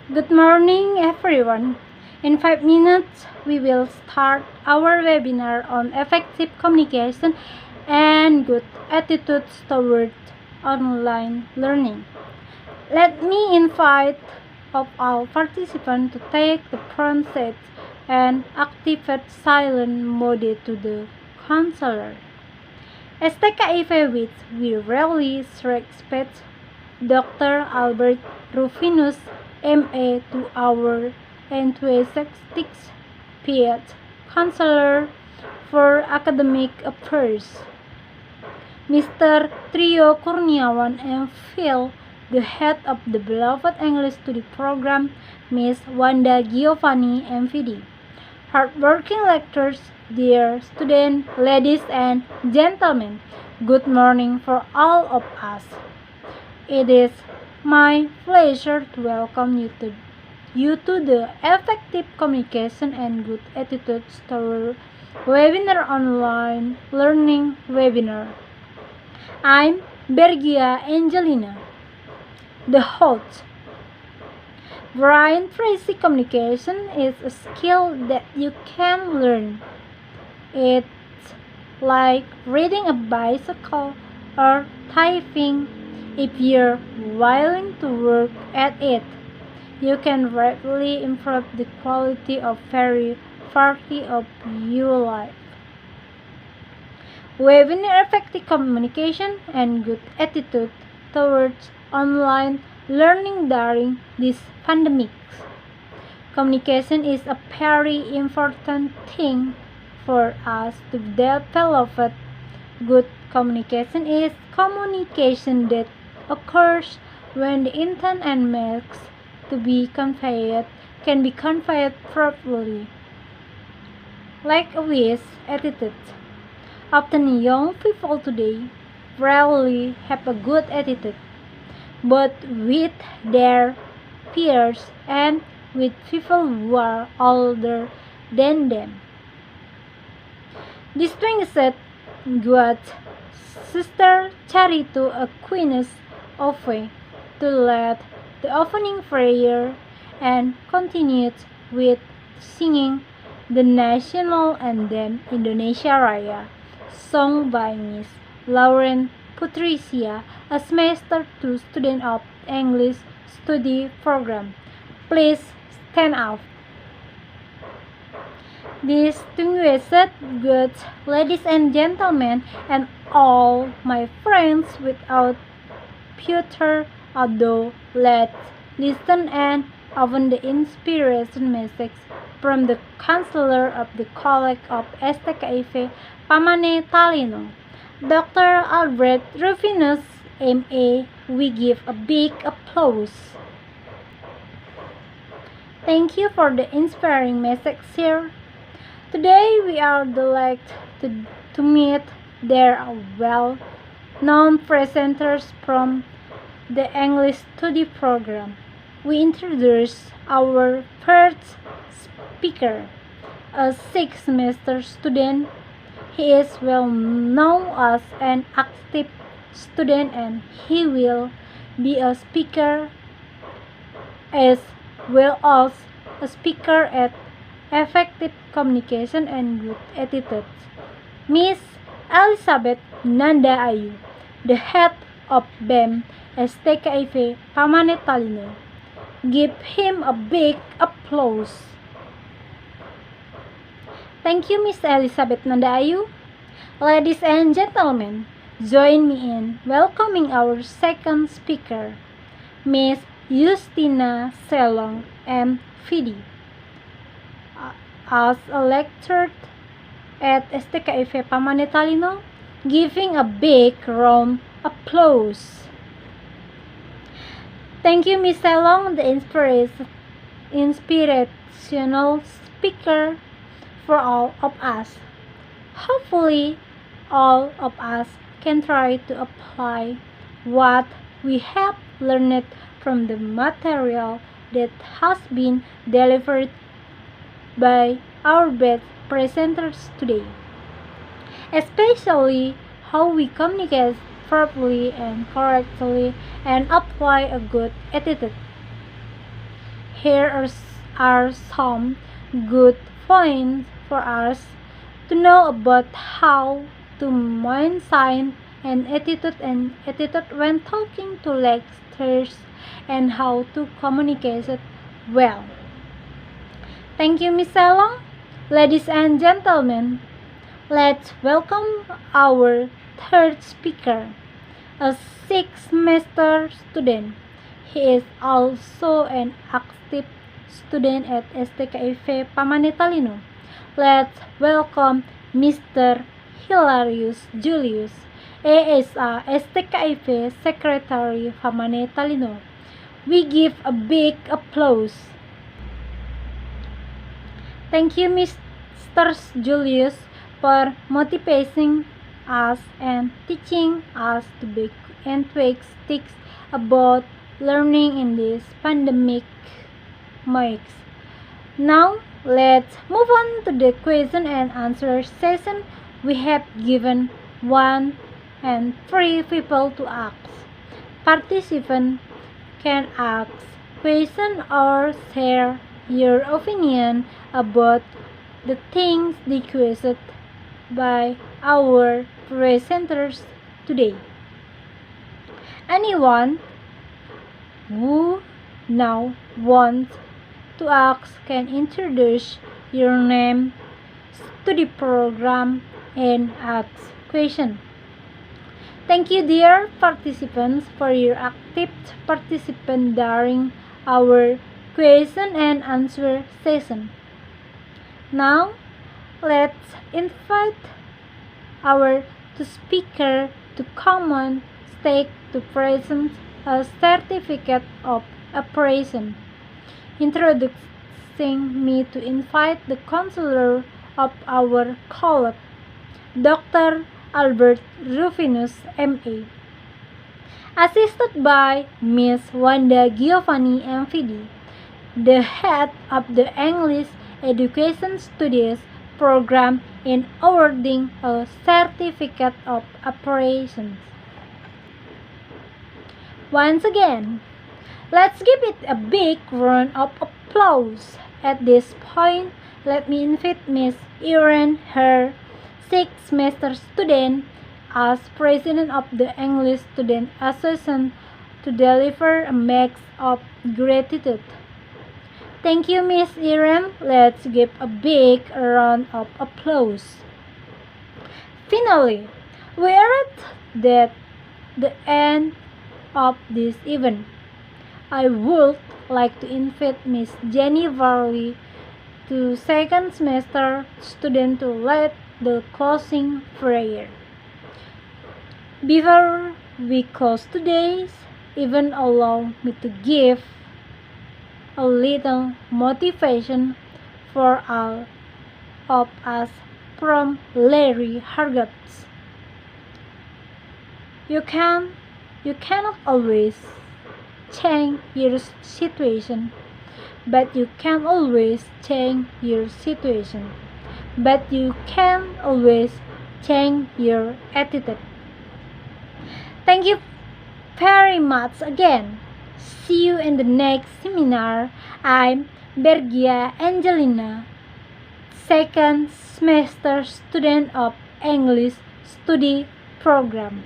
Good morning, everyone. In 5 minutes, we will start our webinar on effective communication and good attitudes toward online learning. Let me invite of all participants to take the front seat and activate silent mode to the counselor. As TKIV which we really respect Dr. Albert Rufinus, MA to our enthusiastic PhD Counselor for Academic Affairs, Mr. Trio Kurniawan, and Phil, the head of the beloved English study program, Miss Wanda Giovanni, MVD. Hardworking lecturers, dear students, ladies and gentlemen, good morning for all of us. It is my pleasure to welcome you to the Effective Communication and Good Attitudes Tower webinar online learning webinar. I'm Bergia Angelina, the host. Brain Tracy communication is a skill that you can learn. It's like riding a bicycle or typing. If you're willing to work at it, you can rapidly improve the quality of every party of your life. Webinar effective communication and good attitude towards online learning during this pandemic. Communication is a very important thing for us to develop. Good communication is communication that occurs when the intent and message to be conveyed can be conveyed properly. Like a wise attitude. Often young people today rarely have a good attitude, but with their peers and with people who are older than them. Distinguished good Sister Charito Aquinas offered to lead the opening prayer and continued with singing the national anthem Indonesia Raya, sung by Miss Lauren Patricia, a semester 2 student of English study program. Please stand up. Distinguished good ladies and gentlemen, and all my friends without further ado, let's listen and open the inspiration message from the counselor of the College of STKIV Pamane Talino, Dr. Albert Rufinus, MA. We give a big applause. Thank you for the inspiring message here. Today we are delighted to meet their well-known presenters from the English study program. We introduce our first speaker, a sixth semester student. He is well known as an active student and he will be a speaker as well as a speaker at effective communication and good attitudes. Miss Elizabeth Nanda Ayu, the head of BEM STKIV Pamane Talino. Give him a big applause. Thank you, Miss Elizabeth Nanda Ayu. Ladies and gentlemen, join me in welcoming our second speaker, Miss Justina Selong, MVD. As a lecturer at STKIV Pamane Talino, giving a big round applause. Thank you, Miss Selong, the inspirational speaker for all of us. Hopefully, all of us can try to apply what we have learned from the material that has been delivered by our best presenters today, especially how we communicate properly and correctly and apply a good attitude. Here are some good points for us to know about how to mind sign and attitude when talking to lecturers and how to communicate it well. Thank you, Miss Elong. Ladies and gentlemen, let's welcome our third speaker, a sixth semester student. He is also an active student at STKIV Pamanitalino. Let's welcome Mr. Hilarius Julius. He is a STKIV Secretary Pamanitalino. We give a big applause. Thank you, Mr. Julius, for motivating us and teaching us to be enthusiastic about learning in this pandemic mix. Now, let's move on to the question and answer session. We have given 1 and 3 people to ask. Participants can ask questions or share your opinion about the things discussed by our presenters today. Anyone who now wants to ask can introduce your name, study program, and ask question. Thank you, dear participants, for your active participation during our question and answer session. Now, let's invite our two speaker to come on stage to present a certificate of appraisal. Introducing me to invite the counselor of our college, Dr. Albert Rufinus, M.A., assisted by Miss Wanda Giovanni, MPD, the head of the English Education Studies program in awarding a certificate of operations. Once again, let's give it a big round of applause. At this point, let me invite Miss Erin, her sixth semester student, as president of the English Student Association, to deliver a message of gratitude. Thank you, Miss Erin. Let's give a big round of applause. Finally, we are at the end of this event. I would like to invite Miss Jenny Varley, to second semester student, to lead the closing prayer. Before we close today's event, allow me to give a little motivation for all of us from Larry Hargot's. You cannot always change your situation, but you can always change your situation. But you can always change your attitude. Thank you very much again. See you in the next seminar. I'm Bergia Angelina, second semester student of English Study Program.